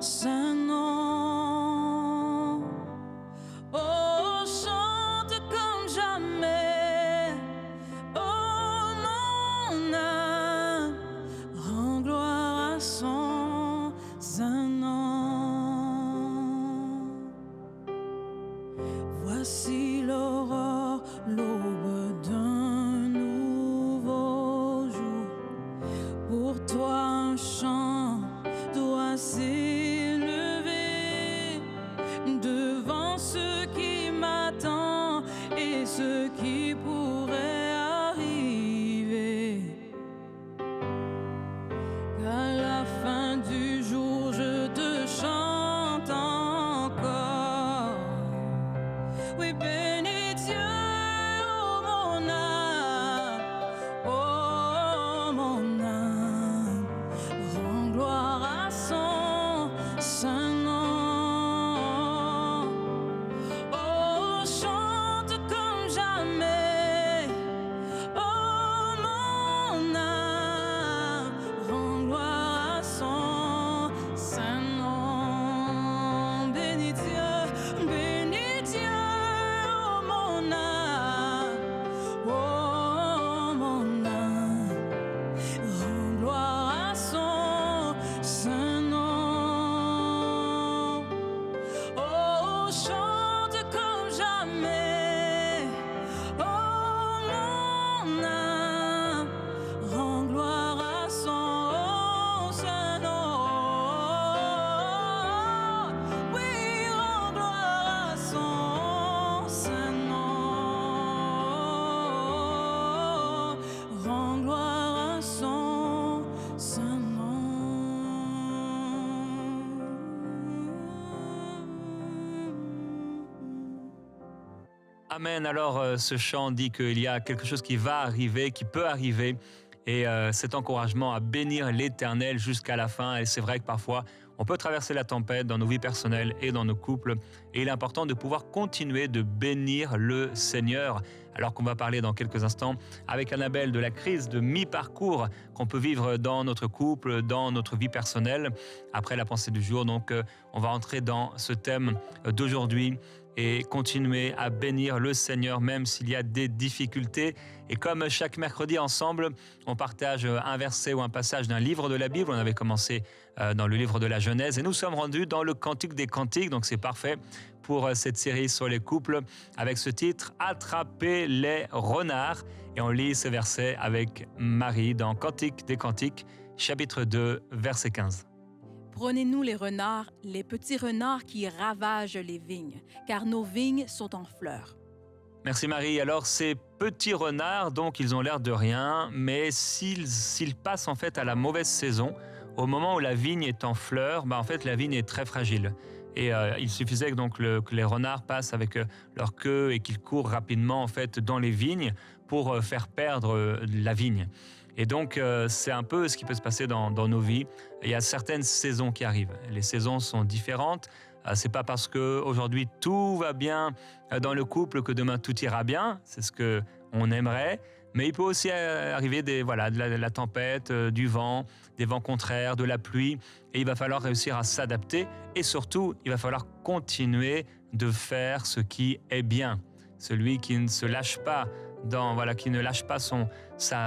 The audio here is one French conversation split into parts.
saint nom. Oh, chante comme jamais. Oh, mon âme, rends gloire à son saint nom. Voici l'aurore, l'aube d'un nouveau jour. Pour toi un chant doit s'élever devant ce qui m'attend et ce qui pourrait arriver. Qu'à la fin du jour je te chante encore. Oui, bénis Dieu, oh mon âme, oh mon âme, rends gloire à son saint nom. Oh, chante comme jamais, oh mon âme, rends gloire à son saint nom. Bénis Dieu, oh mon âme, oh mon âme, rends gloire à son saint nom. Oh, chante comme jamais, oh mon âme, rends gloire à son saint nom. Oui, rends gloire à son saint nom. Rends gloire à son saint nom. Amen. Alors, ce chant dit qu'il y a quelque chose qui va arriver, qui peut arriver. Et cet encouragement à bénir l'Éternel jusqu'à la fin. Et c'est vrai que parfois, on peut traverser la tempête dans nos vies personnelles et dans nos couples. Et il est important de pouvoir continuer de bénir le Seigneur. Alors qu'on va parler dans quelques instants avec Annabelle de la crise de mi-parcours qu'on peut vivre dans notre couple, dans notre vie personnelle. Après la pensée du jour, donc on va entrer dans ce thème d'aujourd'hui et continuer à bénir le Seigneur même s'il y a des difficultés. Et comme chaque mercredi ensemble, on partage un verset ou un passage d'un livre de la Bible. On avait commencé dans le livre de la Genèse et nous sommes rendus dans le Cantique des Cantiques. Donc c'est parfait pour cette série sur les couples avec ce titre « Attraper les renards ». Et on lit ce verset avec Marie dans Cantique des Cantiques, chapitre 2, verset 15. Prenez-nous les renards, les petits renards qui ravagent les vignes, car nos vignes sont en fleurs. Merci Marie. Alors ces petits renards, donc ils ont l'air de rien, mais s'ils passent en fait à la mauvaise saison, au moment où la vigne est en fleurs, en fait la vigne est très fragile. Et il suffisait donc que les renards passent avec leur queue et qu'ils courent rapidement en fait dans les vignes pour faire perdre la vigne. Et donc, c'est un peu ce qui peut se passer dans nos vies. Il y a certaines saisons qui arrivent. Les saisons sont différentes. C'est pas parce qu'aujourd'hui tout va bien dans le couple que demain tout ira bien. C'est ce qu'on aimerait. Mais il peut aussi arriver de la tempête, du vent, des vents contraires, de la pluie. Et il va falloir réussir à s'adapter. Et surtout, il va falloir continuer de faire ce qui est bien. Celui qui ne se lâche pas qui ne lâche pas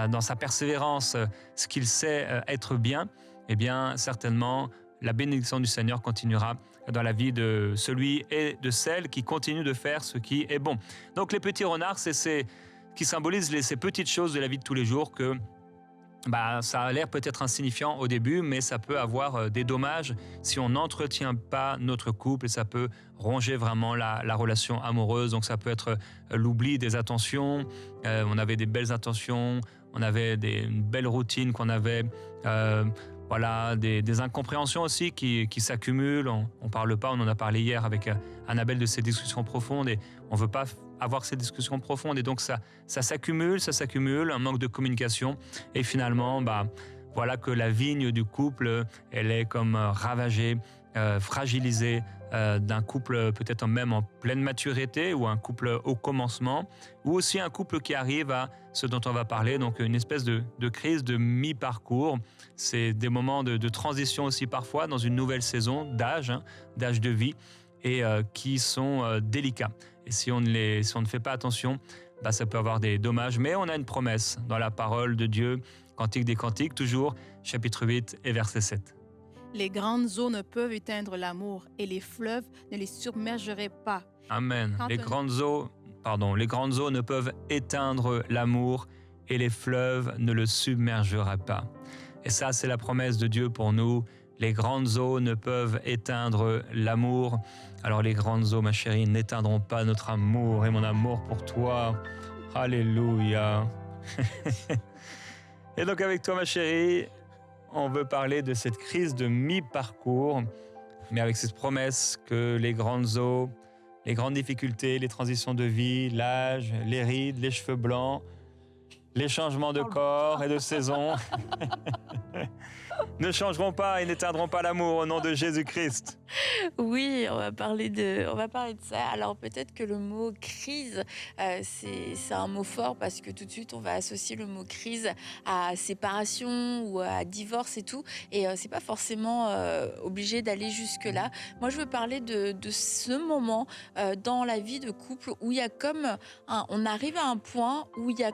dans sa persévérance ce qu'il sait être bien, eh bien certainement la bénédiction du Seigneur continuera dans la vie de celui et de celle qui continue de faire ce qui est bon. Donc les petits renards, c'est qui symbolisent ces petites choses de la vie de tous les jours que ça a l'air peut-être insignifiant au début, mais ça peut avoir des dommages si on n'entretient pas notre couple et ça peut ronger vraiment la relation amoureuse. Donc ça peut être l'oubli des attentions, on avait des belles intentions, on avait une belle routine qu'on avait, des incompréhensions aussi qui s'accumulent. On parle pas, on en a parlé hier avec Annabelle de ces discussions profondes et on veut pas avoir ces discussions profondes et donc ça s'accumule, un manque de communication et finalement voilà que la vigne du couple elle est comme ravagée, fragilisée d'un couple peut-être même en pleine maturité ou un couple au commencement, ou aussi un couple qui arrive à ce dont on va parler, donc une espèce de crise de mi-parcours. C'est des moments de transition aussi parfois dans une nouvelle saison d'âge de vie, et qui sont délicats. Et si on ne fait pas attention, ça peut avoir des dommages. Mais on a une promesse dans la parole de Dieu, Cantique des Cantiques, toujours, chapitre 8 et verset 7. Les grandes eaux ne peuvent éteindre l'amour et les fleuves ne les submergeraient pas. Amen. Quand Les grandes eaux ne peuvent éteindre l'amour et les fleuves ne le submergeraient pas. Et ça, c'est la promesse de Dieu pour nous. Les grandes eaux ne peuvent éteindre l'amour. Alors les grandes eaux, ma chérie, n'éteindront pas notre amour et mon amour pour toi. Alléluia. Et donc avec toi, ma chérie, on veut parler de cette crise de mi-parcours, mais avec cette promesse que les grandes eaux, les grandes difficultés, les transitions de vie, l'âge, les rides, les cheveux blancs, les changements de corps et de saison ne changeront pas et n'éteindront pas l'amour au nom de Jésus-Christ. Oui, on va parler de ça. Alors peut-être que le mot crise, c'est un mot fort parce que tout de suite on va associer le mot crise à séparation ou à divorce et tout. Et c'est pas forcément obligé d'aller jusque là. Moi, je veux parler de ce moment dans la vie de couple où il y a comme on arrive à un point où il y a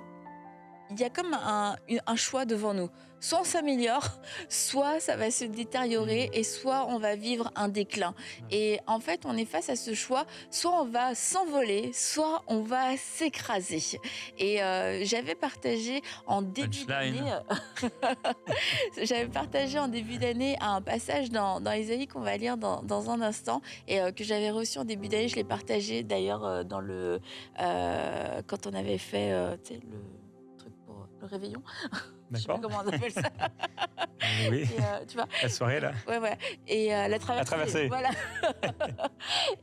comme un choix devant nous. Soit on s'améliore, soit ça va se détériorer et soit on va vivre un déclin. Et en fait, on est face à ce choix, soit on va s'envoler, soit on va s'écraser. Et j'avais partagé en début d'année un passage dans Ésaïe qu'on va lire dans un instant et que j'avais reçu en début d'année. Je l'ai partagé d'ailleurs dans quand on avait fait le truc pour le réveillon. Je sais pas D'accord. comment on appelle ça. Oui, Et, tu vois. la soirée là. Ouais. Et la traversée. La traversée. Voilà.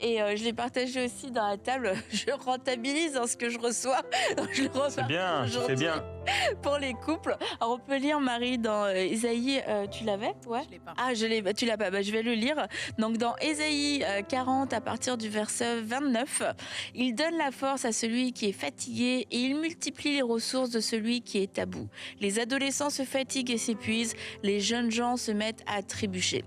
Et je l'ai partagé aussi dans la table. Je rentabilise ce que je reçois. Donc je le C'est bien, c'est bien. pour les couples. Alors on peut lire, Marie, dans Ésaïe. Tu l'avais? Ouais. Je l'ai pas. Ah, tu l'as pas. Je vais le lire. Donc dans Ésaïe 40, à partir du verset 29, il donne la force à celui qui est fatigué et il multiplie les ressources de celui qui est à bout. Les adolescents se fatiguent et s'épuisent, les jeunes gens se mettent à trébucher.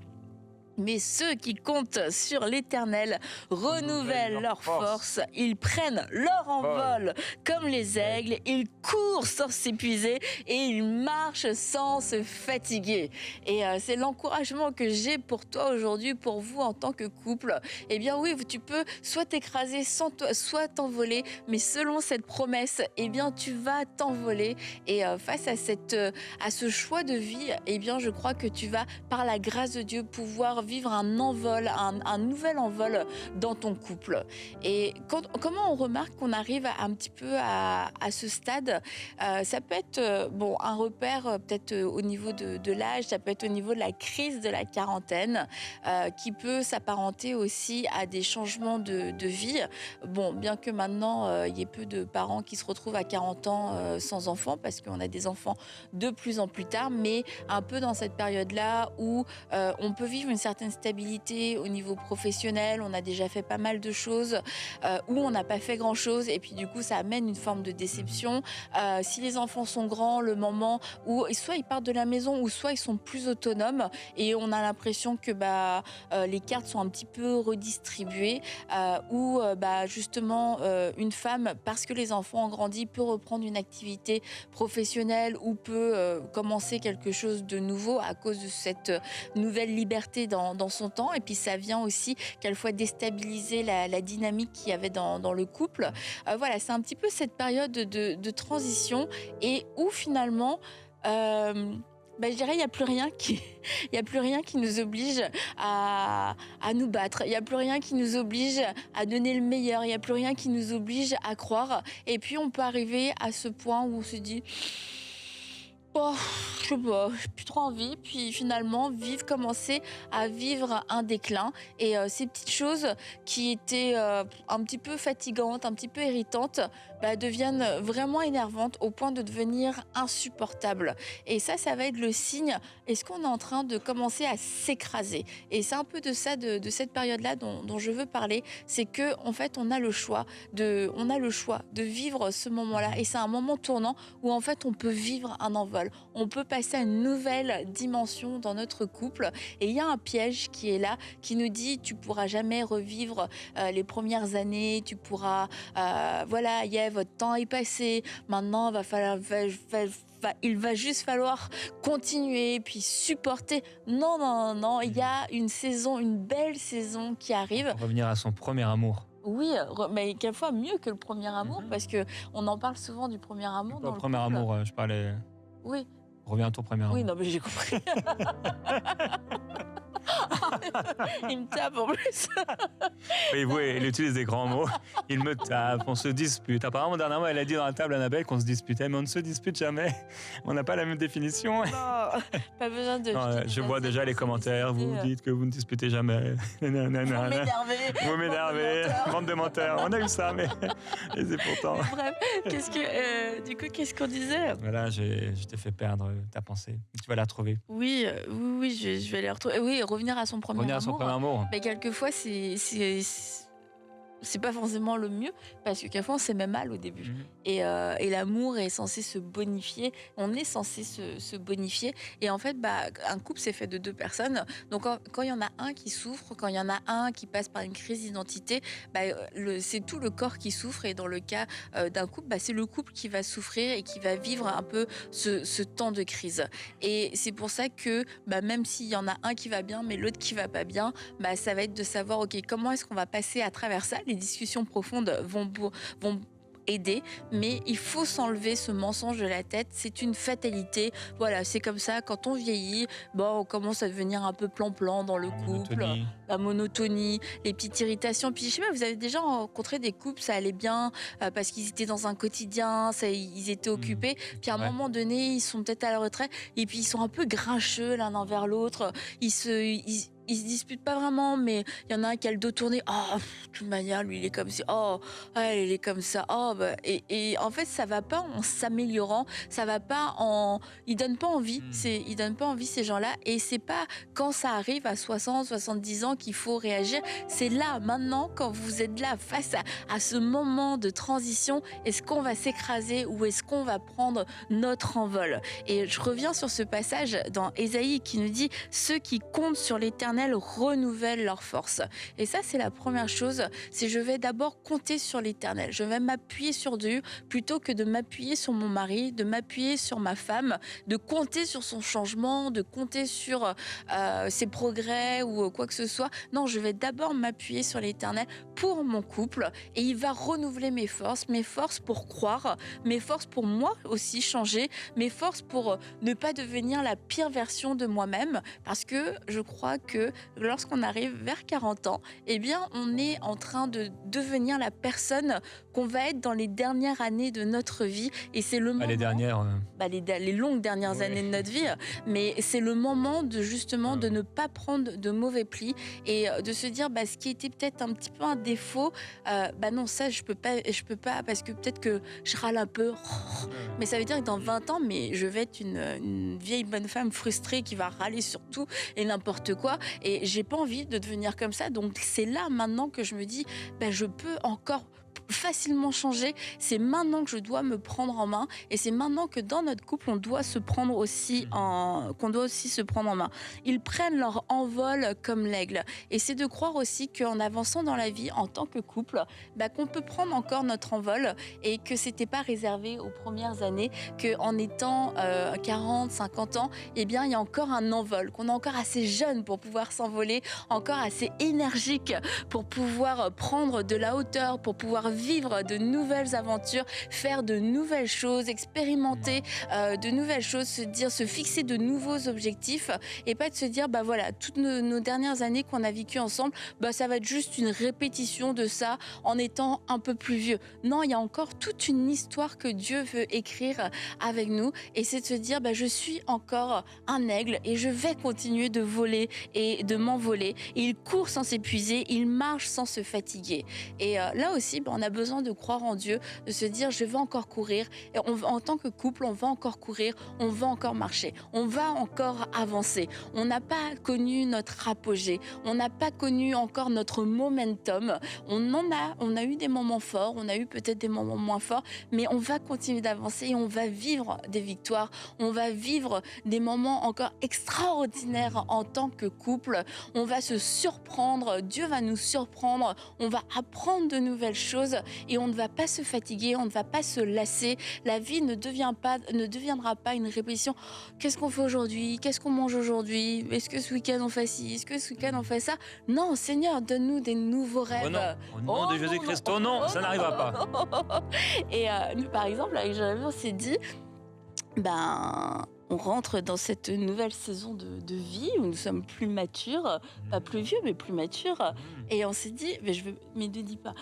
Mais ceux qui comptent sur l'Éternel renouvellent leur force. Ils prennent leur envol comme les aigles. Ils courent sans s'épuiser et ils marchent sans se fatiguer. Et c'est l'encouragement que j'ai pour toi aujourd'hui, pour vous en tant que couple. Eh bien oui, tu peux soit t'écraser, soit t'envoler, mais selon cette promesse, eh bien tu vas t'envoler. Et face à ce choix de vie, eh bien je crois que tu vas, par la grâce de Dieu, pouvoir vivre un envol, un nouvel envol dans ton couple. Et comment on remarque qu'on arrive un petit peu à ce stade? Ça peut être un repère peut-être au niveau de l'âge, ça peut être au niveau de la crise de la quarantaine, qui peut s'apparenter aussi à des changements de vie. Bon, bien que maintenant, il y ait peu de parents qui se retrouvent à 40 ans sans enfants, parce qu'on a des enfants de plus en plus tard, mais un peu dans cette période-là où on peut vivre une certaine stabilité au niveau professionnel, on a déjà fait pas mal de choses, où on n'a pas fait grand-chose, et puis du coup ça amène une forme de déception. Si les enfants sont grands, le moment où soit ils partent de la maison ou soit ils sont plus autonomes, et on a l'impression que les cartes sont un petit peu redistribuées, où justement une femme, parce que les enfants ont grandi, peut reprendre une activité professionnelle ou peut commencer quelque chose de nouveau à cause de cette nouvelle liberté dans son temps. Et puis ça vient aussi quelquefois déstabiliser la dynamique qu'il y avait dans le couple. Voilà, c'est un petit peu cette période de transition et où finalement je dirais, il n'y a plus rien qui nous oblige à nous battre. Il n'y a plus rien qui nous oblige à donner le meilleur. Il n'y a plus rien qui nous oblige à croire. Et puis, on peut arriver à ce point où on se dit... je sais pas, j'ai plus trop envie, puis finalement commencer à vivre un déclin. Et ces petites choses qui étaient un petit peu fatigantes, un petit peu irritantes, deviennent vraiment énervantes au point de devenir insupportables. Et ça va être le signe, est-ce qu'on est en train de commencer à s'écraser? Et c'est un peu de ça, de cette période-là dont je veux parler, c'est que en fait on a le choix de vivre ce moment-là, et c'est un moment tournant où en fait on peut vivre un envol, on peut passer à une nouvelle dimension dans notre couple. Et il y a un piège qui est là, qui nous dit tu pourras jamais revivre les premières années, tu pourras voilà, votre temps est passé, maintenant il va juste falloir continuer, puis supporter. Non, il y a une belle saison qui arrive. Revenir à son premier amour. Oui, mais quelquefois mieux que le premier amour, parce que on en parle souvent du premier amour. Pas le premier amour, je parlais. Oui. Reviens à ton premier amour. Oui, non, mais j'ai compris. Il me tape en plus. Oui, il utilise des grands mots. Il me tape, on se dispute. Apparemment, dernièrement, elle a dit dans la table, Annabelle, qu'on se disputait, mais on ne se dispute jamais. On n'a pas la même définition. Non, pas besoin de... Non, je vois déjà les commentaires. Vous dites que vous ne disputez jamais. Vous m'énervez. Bande de menteurs. On a eu ça, mais et c'est pourtant... Bref, qu'est-ce qu'on disait? Voilà, je t'ai fait perdre ta pensée. Tu vas la retrouver. Oui, je vais les retrouver. Oui, revenir à son premier amour. Mais quelquefois, c'est pas forcément le mieux, parce que quelquefois on s'est même mal au début. Et l'amour est censé se bonifier, on est censé se bonifier. Et en fait, un couple, c'est fait de deux personnes. Donc quand il y en a un qui souffre, quand il y en a un qui passe par une crise d'identité, c'est tout le corps qui souffre. Et dans le cas d'un couple, c'est le couple qui va souffrir et qui va vivre un peu ce temps de crise. Et c'est pour ça que même s'il y en a un qui va bien, mais l'autre qui va pas bien, ça va être de savoir, ok, comment est-ce qu'on va passer à travers ça. Les discussions profondes vont aider, mais il faut s'enlever ce mensonge de la tête. C'est une fatalité. Voilà, c'est comme ça. Quand on vieillit, on commence à devenir un peu plan-plan dans le couple. La monotonie, les petites irritations. Puis je sais pas, vous avez déjà rencontré des couples, ça allait bien parce qu'ils étaient dans un quotidien, ils étaient occupés. Puis à un moment donné, ils sont peut-être à la retraite et puis ils sont un peu grincheux l'un envers l'autre. Ils se disputent pas vraiment, mais il y en a un qui a le dos tourné. Oh, de toute manière, lui, il est comme ça. Oh, elle est comme ça. Oh, et en fait, ça va pas en s'améliorant. Ça va pas en... Ils donnent pas envie. Ils donnent pas envie, ces gens-là. Et c'est pas quand ça arrive à 60, 70 ans qu'il faut réagir. C'est là, maintenant, quand vous êtes là, face à ce moment de transition. Est-ce qu'on va s'écraser ou est-ce qu'on va prendre notre envol? Et je reviens sur ce passage dans Ésaïe qui nous dit « Ceux qui comptent sur l'Éternel renouvellent leur force. » Et ça, c'est la première chose, c'est je vais d'abord compter sur l'Éternel. Je vais m'appuyer sur Dieu plutôt que de m'appuyer sur mon mari, de m'appuyer sur ma femme, de compter sur son changement, de compter sur ses progrès ou quoi que ce soit. Non, je vais d'abord m'appuyer sur l'Éternel pour mon couple et il va renouveler mes forces pour croire, mes forces pour moi aussi changer, mes forces pour ne pas devenir la pire version de moi-même, parce que je crois que lorsqu'on arrive vers 40 ans, eh bien, on est en train de devenir la personne qu'on va être dans les dernières années de notre vie. Et c'est le moment... Les dernières... les longues dernières années de notre vie. Mais c'est le moment de justement de ne pas prendre de mauvais plis et de se dire, ce qui était peut-être un petit peu un défaut, non, ça, je peux pas, parce que peut-être que je râle un peu. Mais ça veut dire que dans 20 ans, mais je vais être une vieille bonne femme frustrée qui va râler sur tout et n'importe quoi. Et j'ai pas envie de devenir comme ça. Donc c'est là maintenant que je me dis, je peux encore facilement changer. C'est maintenant que je dois me prendre en main et c'est maintenant que dans notre couple on doit se prendre aussi se prendre en main. Ils prennent leur envol comme l'aigle et c'est de croire aussi qu'en avançant dans la vie en tant que couple, qu'on peut prendre encore notre envol et que c'était pas réservé aux premières années, qu'en étant 40, 50 ans, eh bien il y a encore un envol, qu'on est encore assez jeune pour pouvoir s'envoler, encore assez énergique pour pouvoir prendre de la hauteur, pour pouvoir vivre de nouvelles aventures, faire de nouvelles choses, expérimenter de nouvelles choses, se fixer de nouveaux objectifs et pas de se dire bah voilà, toutes nos dernières années qu'on a vécues ensemble, bah ça va être juste une répétition de ça en étant un peu plus vieux. Non, il y a encore toute une histoire que Dieu veut écrire avec nous et c'est de se dire bah je suis encore un aigle et je vais continuer de voler et de m'envoler. Et il court sans s'épuiser, il marche sans se fatiguer. Et là aussi, on a besoin de croire en Dieu, de se dire je vais encore courir. Et en tant que couple, on va encore courir, on va encore marcher, on va encore avancer. On n'a pas connu notre apogée, on n'a pas connu encore notre momentum. On a eu des moments forts, on a eu peut-être des moments moins forts, mais on va continuer d'avancer et on va vivre des victoires, on va vivre des moments encore extraordinaires en tant que couple. On va se surprendre, Dieu va nous surprendre, on va apprendre de nouvelles choses et on ne va pas se fatiguer, on ne va pas se lasser. La vie ne deviendra pas une répétition. Qu'est-ce qu'on fait aujourd'hui? Qu'est-ce qu'on mange aujourd'hui? Est-ce que ce week-end on fait ci? Est-ce que ce week-end on fait ça? Non, Seigneur, donne-nous des nouveaux rêves. Oh non, au nom de Jésus-Christ, oh non, ça n'arrivera pas. Et nous, par exemple, avec Jérémy, on s'est dit, on rentre dans cette nouvelle saison de vie où nous sommes plus matures, pas plus vieux, mais plus matures. Et on s'est dit, mais ne dis pas.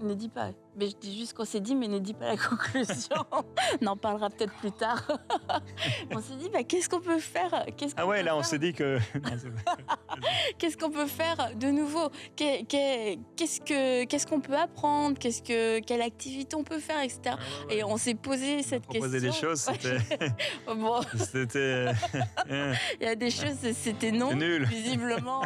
Ne dis pas, mais je dis juste qu'on s'est dit, mais ne dis pas la conclusion. On en parlera peut-être plus tard. On s'est dit, qu'est-ce qu'on peut faire? On s'est dit que... Qu'est-ce qu'on peut faire de nouveau? Qu'est-ce qu'on peut apprendre? Quelle activité on peut faire, etc. Et on s'est posé cette question. Proposer des choses, c'était... Bon. C'était... Il y a des choses, c'était non. C'est nul. Visiblement,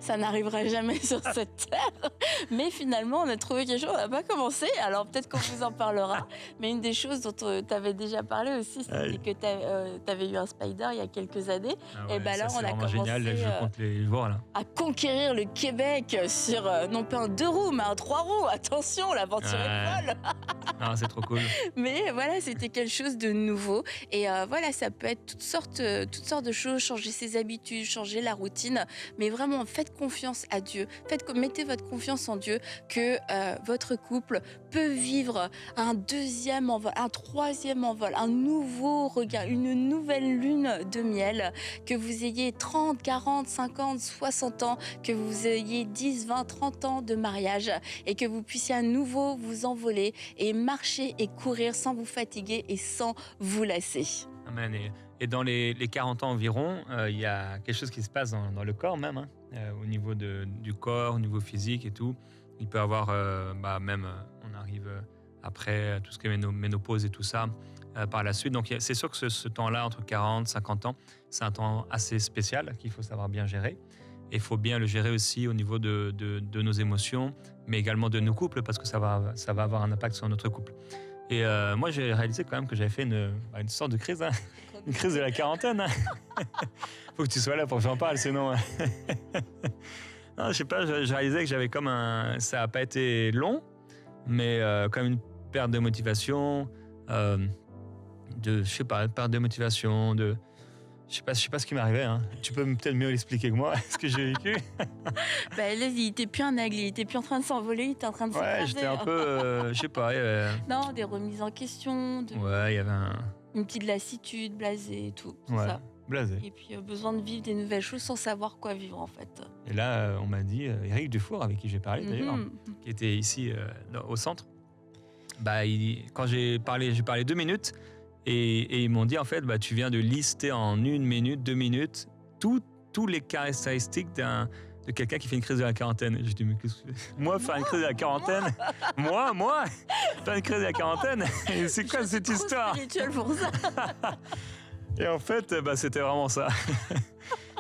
ça n'arrivera jamais sur cette terre. Mais finalement, on a trouvé quelque chose. On n'a pas commencé, alors peut-être qu'on vous en parlera. Mais une des choses dont tu avais déjà parlé aussi, c'était que tu avais eu un spider il y a quelques années. Et là, on a commencé génial, je compte les voir là. À conquérir le Québec sur non pas un 2 roues, mais un 3 roues. Attention, l'aventure est folle. Ah, c'est trop cool. Mais voilà, c'était quelque chose de nouveau. Et voilà, ça peut être toutes sortes de choses, changer ses habitudes, changer la routine. Mais vraiment, faites confiance à Dieu. Mettez votre confiance en Dieu que votre couple peut vivre un deuxième envol, un troisième envol, un nouveau regard, une nouvelle lune de miel, que vous ayez 30, 40, 50, 60 ans, que vous ayez 10, 20, 30 ans de mariage et que vous puissiez à nouveau vous envoler et marcher et courir sans vous fatiguer et sans vous lasser. Amen. Et dans les 40 ans environ, il y a quelque chose qui se passe dans le corps même, au niveau du corps, au niveau physique et tout. Il peut y avoir, on arrive après tout ce qui est ménopause et tout ça par la suite. Donc c'est sûr que ce temps-là, entre 40 et 50 ans, c'est un temps assez spécial qu'il faut savoir bien gérer. Et il faut bien le gérer aussi au niveau de nos émotions, mais également de nos couples, parce que ça va avoir un impact sur notre couple. Et moi, j'ai réalisé quand même que j'avais fait une sorte de crise, une crise de la quarantaine. Faut que tu sois là pour que j'en parle, sinon... Non, je sais pas, je réalisais que j'avais ça n'a pas été long, mais comme une perte de motivation, perte de motivation, je sais pas ce qui m'arrivait. Tu peux peut-être mieux l'expliquer que moi, ce que j'ai vécu. Là, il était plus un aigle, il était plus en train de s'envoler, il était en train de s'écraser. Ouais, j'étais un peu, je sais pas. Non, des remises en question. Ouais, il y avait une petite lassitude, blasé et tout ça. Blasé. Et puis besoin de vivre des nouvelles choses sans savoir quoi vivre en fait. Et là, on m'a dit, Éric Dufour, avec qui j'ai parlé d'ailleurs, qui était ici au centre, quand j'ai parlé 2 minutes et ils m'ont dit en fait, tu viens de lister en 1 minute, 2 minutes tous les caractéristiques de quelqu'un qui fait une crise de la quarantaine. Et je dis, mais qu'est-ce que moi faire une crise de la quarantaine? Moi faire une crise de la quarantaine? C'est quoi cette histoire? Spirituel pour ça. Et en fait, c'était vraiment ça.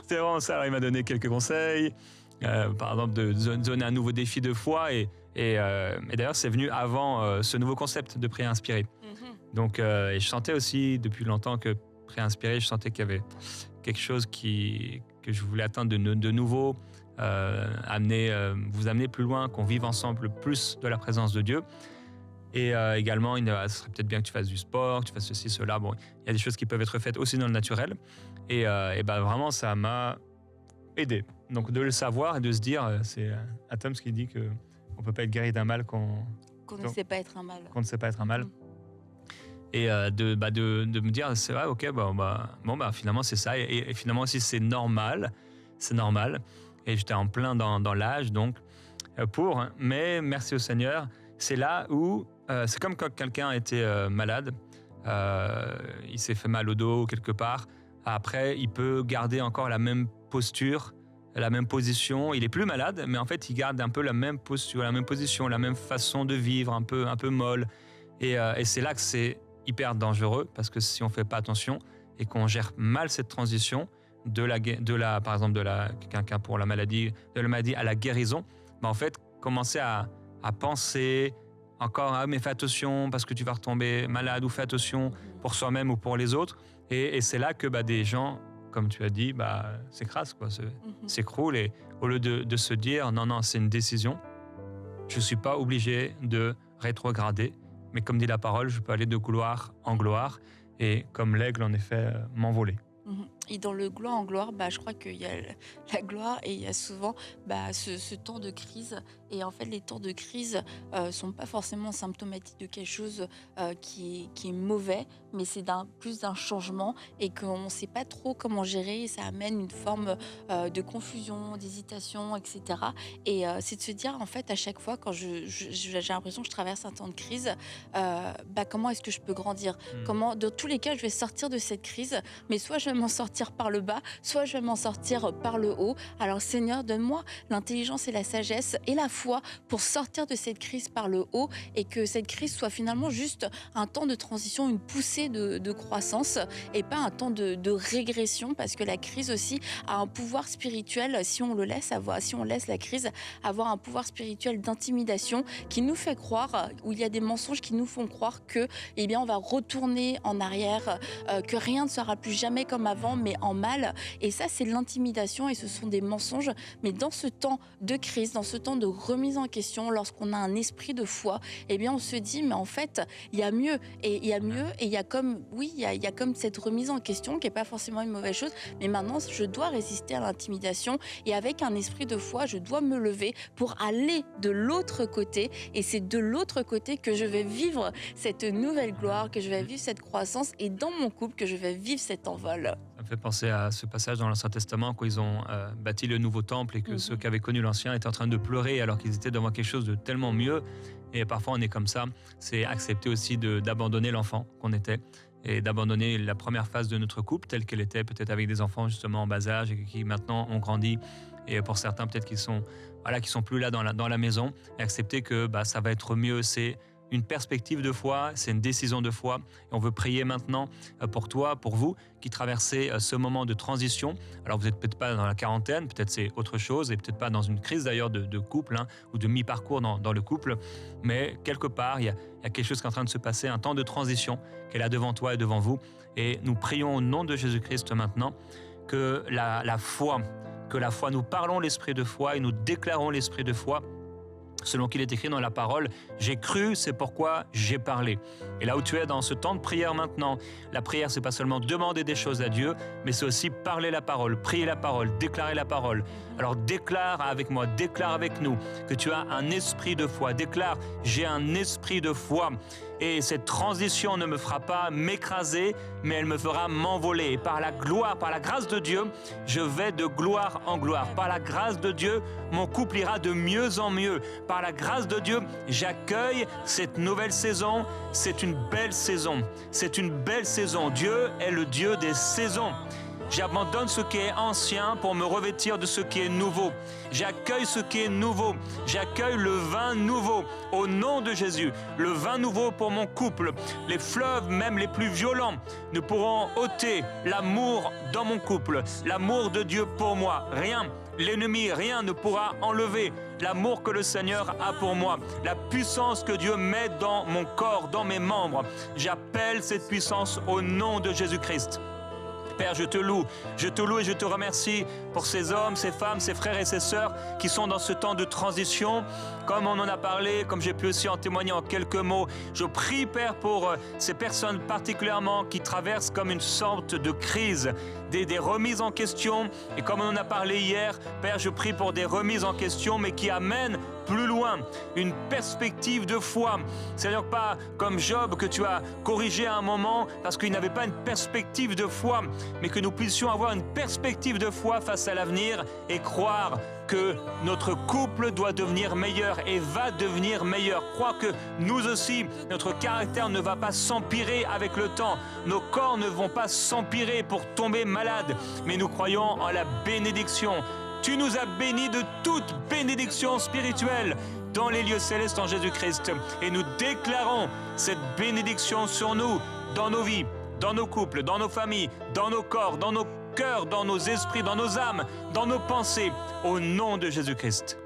C'était vraiment ça. Alors, il m'a donné quelques conseils, par exemple de donner un nouveau défi de foi. Et d'ailleurs, c'est venu avant ce nouveau concept de prière inspirée. Donc, et je sentais aussi depuis longtemps que prière inspirée, je sentais qu'il y avait quelque chose que je voulais atteindre de nouveau, vous amener plus loin, qu'on vive ensemble plus de la présence de Dieu. Et également, ce serait peut-être bien que tu fasses du sport, que tu fasses ceci, cela. Bon, il y a des choses qui peuvent être faites aussi dans le naturel. Et vraiment, ça m'a aidé. Donc, de le savoir et de se dire, c'est Atoms qui dit qu'on ne peut pas être guéri d'un mal qu'on Qu'on ne Donc, sait pas être un mal. qu'on ne sait pas être un mal. Mm. Et de me dire, c'est vrai, ok, finalement c'est ça. Et finalement aussi c'est normal. Et j'étais en plein dans l'âge, donc mais merci au Seigneur, c'est là où, c'est comme quand quelqu'un était malade, il s'est fait mal au dos quelque part, après il peut garder encore la même posture, la même position, il est plus malade, mais en fait il garde un peu la même posture, la même position, la même façon de vivre, un peu molle. Et c'est là que c'est hyper dangereux, parce que si on ne fait pas attention et qu'on gère mal cette transition par exemple quelqu'un pour la maladie, de la maladie à la guérison, en fait, commencer à penser encore, mais fais attention parce que tu vas retomber malade, ou fais attention pour soi-même ou pour les autres. Et c'est là que des gens, comme tu as dit, s'écrasent, s'écroulent. Et au lieu de se dire, non, c'est une décision, je ne suis pas obligé de rétrograder, mais comme dit la parole, je peux aller de gloire en gloire, et comme l'aigle, en effet, m'envoler. Et dans le gloire en gloire, je crois qu'il y a la gloire et il y a souvent ce temps de crise. Et en fait, les temps de crise sont pas forcément symptomatiques de quelque chose qui est mauvais, mais c'est plus d'un changement et qu'on ne sait pas trop comment gérer. Et ça amène une forme de confusion, d'hésitation, etc. Et c'est de se dire, en fait, à chaque fois, quand j'ai l'impression que je traverse un temps de crise, comment est-ce que je peux grandir ? Comment, dans tous les cas, je vais sortir de cette crise, mais soit je vais m'en sortir par le bas, soit je vais m'en sortir par le haut. Alors Seigneur, donne-moi l'intelligence et la sagesse et la foi pour sortir de cette crise par le haut, et que cette crise soit finalement juste un temps de transition, une poussée de croissance, et pas un temps de régression, parce que la crise aussi a un pouvoir spirituel, si on laisse la crise avoir un pouvoir spirituel d'intimidation qui nous fait croire, où il y a des mensonges qui nous font croire que on va retourner en arrière, que rien ne sera plus jamais comme avant, mais en mal. Et ça, c'est l'intimidation et ce sont des mensonges. Mais dans ce temps de crise, dans ce temps de remise en question, lorsqu'on a un esprit de foi, on se dit, mais en fait, il y a mieux. Et il y a mieux, et il y a comme cette remise en question qui n'est pas forcément une mauvaise chose. Mais maintenant, je dois résister à l'intimidation, et avec un esprit de foi, je dois me lever pour aller de l'autre côté. Et c'est de l'autre côté que je vais vivre cette nouvelle gloire, que je vais vivre cette croissance, et dans mon couple, que je vais vivre cet envol. Ça me fait penser à ce passage dans l'Ancien Testament, quand ils ont bâti le nouveau temple, et que ceux qui avaient connu l'Ancien étaient en train de pleurer alors qu'ils étaient devant quelque chose de tellement mieux. Et parfois on est comme ça, c'est accepter aussi d'abandonner l'enfant qu'on était, et d'abandonner la première phase de notre couple telle qu'elle était, peut-être avec des enfants justement en bas âge et qui maintenant ont grandi, et pour certains peut-être qui sont plus là dans la maison, et accepter que ça va être mieux. C'est une perspective de foi, c'est une décision de foi. Et on veut prier maintenant pour toi, pour vous, qui traversez ce moment de transition. Alors vous n'êtes peut-être pas dans la quarantaine, peut-être c'est autre chose, et peut-être pas dans une crise d'ailleurs de couple, ou de mi-parcours dans le couple, mais quelque part, il y a quelque chose qui est en train de se passer, un temps de transition qui est là devant toi et devant vous. Et nous prions au nom de Jésus-Christ maintenant que la foi, nous parlons l'esprit de foi et nous déclarons l'esprit de foi, selon qu'il est écrit dans la parole, j'ai cru, c'est pourquoi j'ai parlé. Et là où tu es dans ce temps de prière maintenant, la prière, c'est pas seulement demander des choses à Dieu, mais c'est aussi parler la parole, prier la parole, déclarer la parole. Alors déclare avec moi, déclare avec nous que tu as un esprit de foi. Déclare, j'ai un esprit de foi. Et cette transition ne me fera pas m'écraser, mais elle me fera m'envoler. Et par la gloire, par la grâce de Dieu, je vais de gloire en gloire. Par la grâce de Dieu, mon couple ira de mieux en mieux. Par la grâce de Dieu, j'accueille cette nouvelle saison. C'est une belle saison. C'est une belle saison. Dieu est le Dieu des saisons. J'abandonne ce qui est ancien pour me revêtir de ce qui est nouveau. J'accueille ce qui est nouveau. J'accueille le vin nouveau au nom de Jésus. Le vin nouveau pour mon couple. Les fleuves, même les plus violents, ne pourront ôter l'amour dans mon couple. L'amour de Dieu pour moi. Rien, l'ennemi, rien ne pourra enlever l'amour que le Seigneur a pour moi. La puissance que Dieu met dans mon corps, dans mes membres. J'appelle cette puissance au nom de Jésus-Christ. Père, je te loue et je te remercie pour ces hommes, ces femmes, ces frères et ces sœurs qui sont dans ce temps de transition. Comme on en a parlé, comme j'ai pu aussi en témoigner en quelques mots, je prie, Père, pour ces personnes particulièrement qui traversent comme une sorte de crise, des remises en question. Et comme on en a parlé hier, Père, je prie pour des remises en question, mais qui amènent plus loin, une perspective de foi. C'est-à-dire pas comme Job que tu as corrigé à un moment parce qu'il n'avait pas une perspective de foi, mais que nous puissions avoir une perspective de foi face à l'avenir et croire que notre couple doit devenir meilleur et va devenir meilleur. Croire que nous aussi, notre caractère ne va pas s'empirer avec le temps. Nos corps ne vont pas s'empirer pour tomber malades, mais nous croyons en la bénédiction. Tu nous as bénis de toute bénédiction spirituelle dans les lieux célestes en Jésus-Christ. Et nous déclarons cette bénédiction sur nous, dans nos vies, dans nos couples, dans nos familles, dans nos corps, dans nos cœurs, dans nos esprits, dans nos âmes, dans nos pensées, au nom de Jésus-Christ.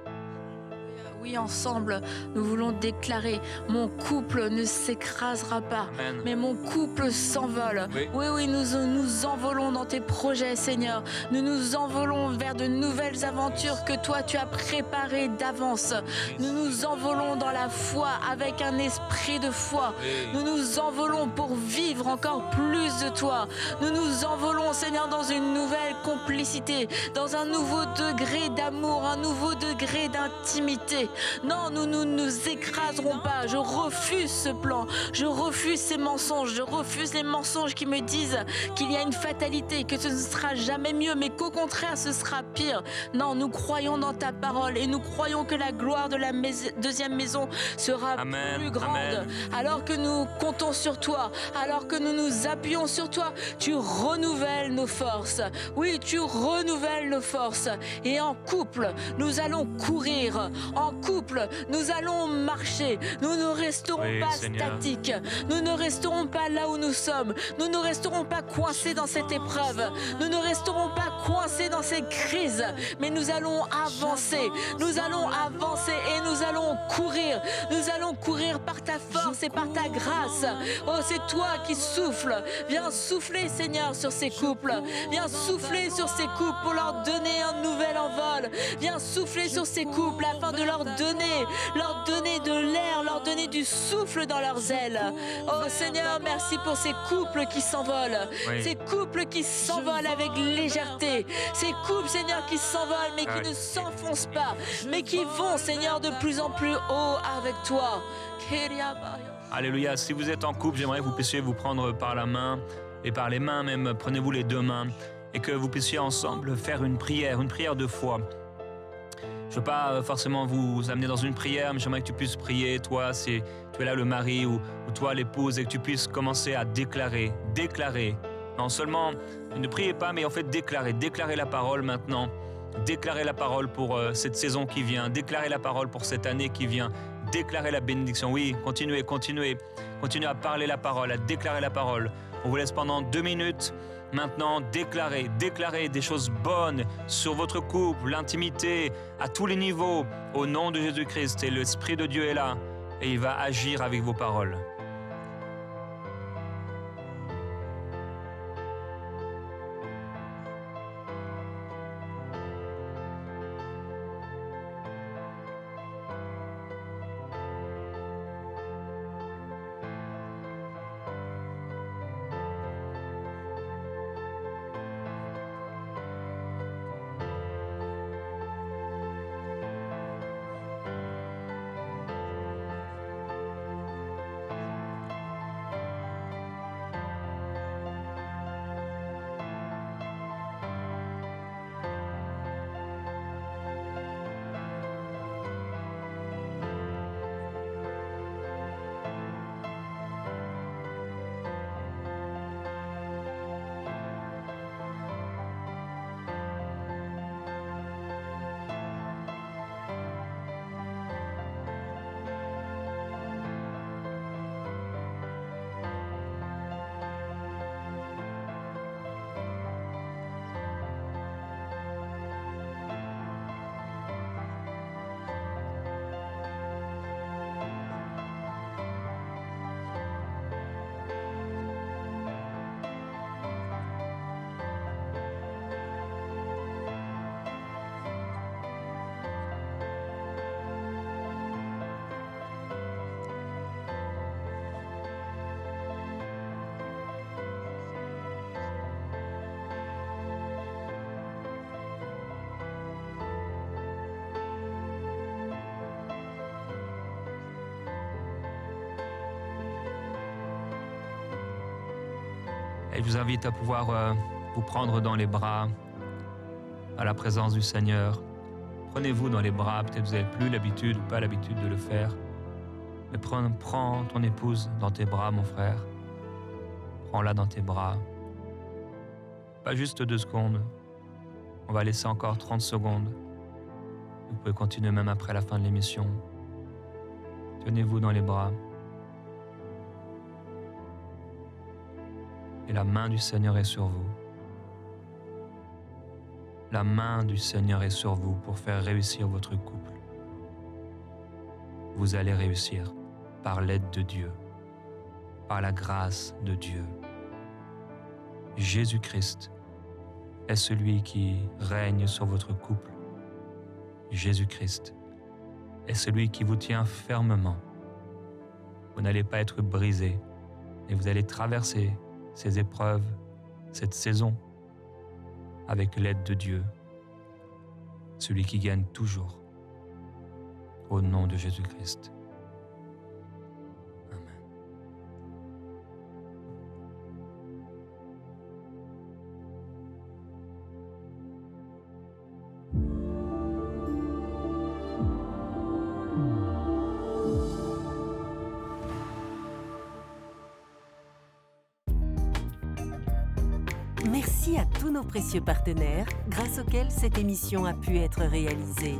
Oui, ensemble, nous voulons déclarer, mon couple ne s'écrasera pas, Amen. mais mon couple s'envole. Oui. Oui, nous envolons dans tes projets, Seigneur. Nous nous envolons vers de nouvelles aventures que toi, tu as préparées d'avance. Nous nous envolons dans la foi avec un esprit de foi. Nous nous envolons pour vivre encore plus de toi. Nous nous envolons, Seigneur, dans une nouvelle complicité, dans un nouveau degré d'amour, un nouveau degré d'intimité. Non, nous ne nous écraserons pas. Je refuse ce plan. Je refuse ces mensonges. Je refuse les mensonges qui me disent qu'il y a une fatalité, que ce ne sera jamais mieux, mais qu'au contraire, ce sera pire. Non, nous croyons dans ta parole et nous croyons que la gloire de la deuxième maison sera Amen. plus grande. Amen. Alors que nous comptons sur toi, alors que nous nous appuyons sur toi, tu renouvelles nos forces. Oui, tu renouvelles nos forces. Et en couple, nous allons courir. En couple, nous allons marcher. Nous ne resterons Oui, pas Seigneur. statiques. Nous ne resterons pas là où nous sommes. Nous ne resterons pas coincés dans cette épreuve. Nous ne resterons pas coincés dans cette crise. Mais nous allons avancer. Nous allons avancer et nous allons courir. Nous allons courir par ta force et par ta grâce. Oh, c'est toi qui souffles. Viens souffler, Seigneur, sur ces couples. Viens souffler sur ces couples pour leur donner un nouvel envol. Viens souffler sur ces couples afin de leur donner de l'air, leur donner du souffle dans leurs ailes. Oh Seigneur, merci pour ces couples qui s'envolent. Oui. Ces couples qui s'envolent avec légèreté. Ces couples, Seigneur, qui s'envolent mais qui Oui. ne s'enfoncent pas, mais qui vont, Seigneur, de plus en plus haut avec toi. Alléluia. Si vous êtes en couple, j'aimerais que vous puissiez vous prendre par la main et par les mains même. Prenez-vous les deux mains et que vous puissiez ensemble faire une prière de foi. Je ne veux pas forcément vous amener dans une prière, mais j'aimerais que tu puisses prier, toi, si tu es là le mari ou toi l'épouse, et que tu puisses commencer à déclarer. Non seulement, ne priez pas, mais en fait déclarer la parole maintenant. Déclarer la parole pour cette saison qui vient, déclarer la parole pour cette année qui vient, déclarer la bénédiction. Oui, continuez à parler la parole, à déclarer la parole. On vous laisse pendant 2 minutes. Maintenant, déclarez des choses bonnes sur votre couple, l'intimité, à tous les niveaux, au nom de Jésus-Christ. Et l'Esprit de Dieu est là et il va agir avec vos paroles. Et je vous invite à pouvoir vous prendre dans les bras à la présence du Seigneur. Prenez-vous dans les bras, peut-être vous n'avez plus l'habitude, pas l'habitude de le faire. Mais prends ton épouse dans tes bras, mon frère. Prends-la dans tes bras. Pas juste 2 secondes. On va laisser encore 30 secondes. Vous pouvez continuer même après la fin de l'émission. Tenez-vous dans les bras. Et la main du Seigneur est sur vous. La main du Seigneur est sur vous pour faire réussir votre couple. Vous allez réussir par l'aide de Dieu, par la grâce de Dieu. Jésus-Christ est celui qui règne sur votre couple. Jésus-Christ est celui qui vous tient fermement. Vous n'allez pas être brisé, et vous allez traverser ces épreuves, cette saison, avec l'aide de Dieu, celui qui gagne toujours, au nom de Jésus-Christ. Amen. Merci à tous nos précieux partenaires grâce auxquels cette émission a pu être réalisée.